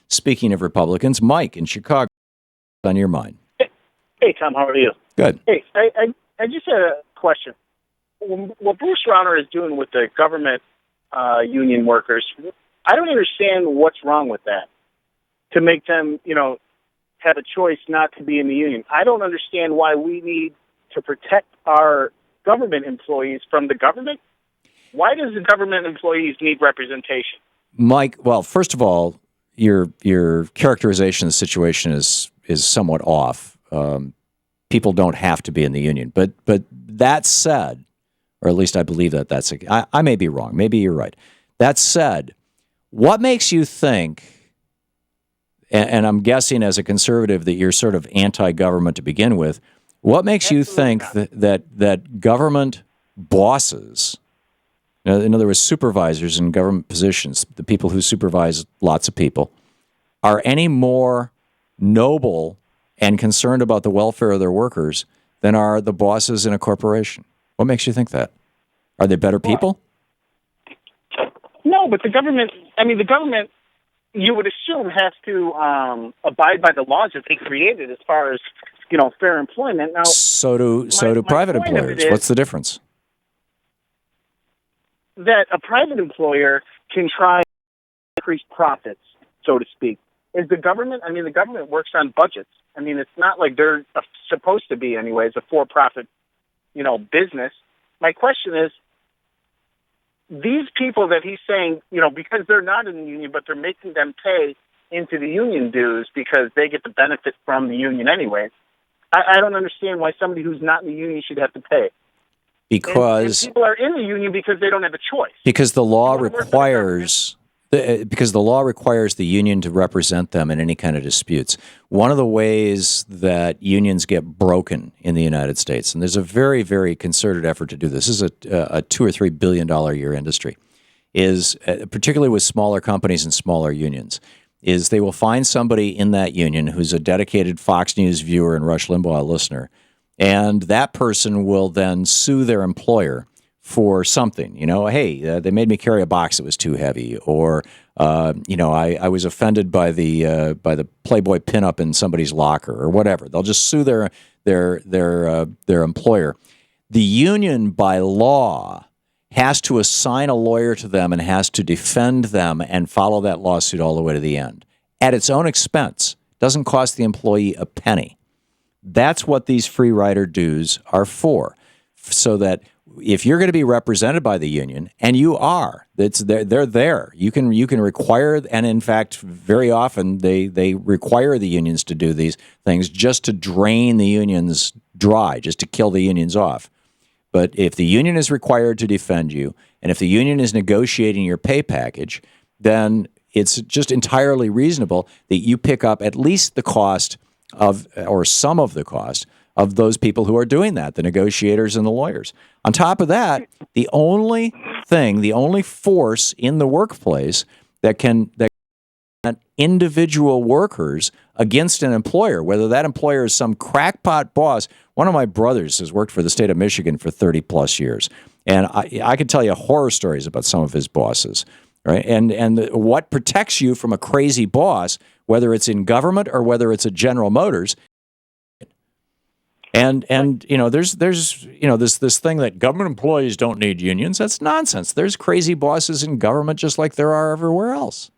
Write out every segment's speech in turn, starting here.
Speaking of Republicans, Mike in Chicago, on your mind. Hey, Tom, how are you? Good. Hey, I just had a question. What Bruce Rauner is doing with the government union workers, I don't understand what's wrong with that. To make them, have a choice not to be in the union. I don't understand why we need to protect our government employees from the government. Why does the government employees need representation? Mike, well, first of all, your characterization of the situation is somewhat off. People don't have to be in the union, but that said, or at least I believe I may be wrong. Maybe you're right. That said, what makes you think? And I'm guessing as a conservative that you're sort of anti-government to begin with. What makes you think that government bosses, in other words, supervisors in government positions, the people who supervise lots of people, are any more noble and concerned about the welfare of their workers than are the bosses in a corporation? What makes you think that? Are they better people? No, but the government, you would assume, has to abide by the laws that they created as far as, fair employment. Now, so do private employers. What's the difference? That a private employer can try to increase profits, so to speak. Is the government, the government works on budgets. It's not like they're supposed to be anyways, a for-profit, business. My question is, these people that he's saying, because they're not in the union, but they're making them pay into the union dues because they get the benefit from the union anyway. I don't understand why somebody who's not in the union should have to pay. Because and people are in the union because they don't have a choice. Because the law requires the union to represent them in any kind of disputes. One of the ways that unions get broken in the United States, and there's a very, very concerted effort to do this. This is a $2 or $3 billion a year industry, is particularly with smaller companies and smaller unions, is they will find somebody in that union who's a dedicated Fox News viewer and Rush Limbaugh listener, and that person will then sue their employer for something. Hey, they made me carry a box that was too heavy, or I was offended by the Playboy pinup in somebody's locker, or whatever. They'll just sue their employer. The union, by law, has to assign a lawyer to them and has to defend them and follow that lawsuit all the way to the end at its own expense. Doesn't cost the employee a penny. That's what these free rider dues are for, so that if you're going to be represented by the union, and you are, they're there. You can require, and in fact, very often they require the unions to do these things just to drain the unions dry, just to kill the unions off. But if the union is required to defend you, and if the union is negotiating your pay package, then it's just entirely reasonable that you pick up at least the cost of, or some of the cost of those people who are doing that, the negotiators and the lawyers. On top of that, the only force in the workplace that can individual workers against an employer, whether that employer is some crackpot boss. One of my brothers has worked for the state of Michigan for 30 plus years, and I could tell you horror stories about some of his bosses. Right, and what protects you from a crazy boss, whether it's in government or whether it's at General Motors. And there's this thing that government employees don't need unions. That's nonsense. There's crazy bosses in government just like there are everywhere else.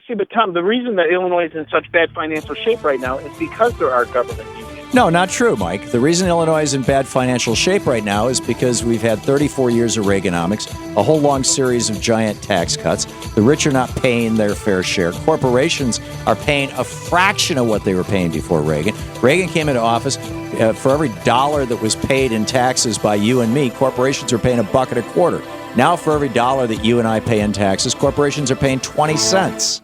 See, but Tom, the reason that Illinois is in such bad financial shape right now is because there are government unions. No, not true, Mike. The reason Illinois is in bad financial shape right now is because we've had 34 years of Reaganomics, a whole long series of giant tax cuts. The rich are not paying their fair share. Corporations are paying a fraction of what they were paying before Reagan. Reagan came into office. For every dollar that was paid in taxes by you and me, corporations are paying $1.25. Now, for every dollar that you and I pay in taxes, corporations are paying 20 cents.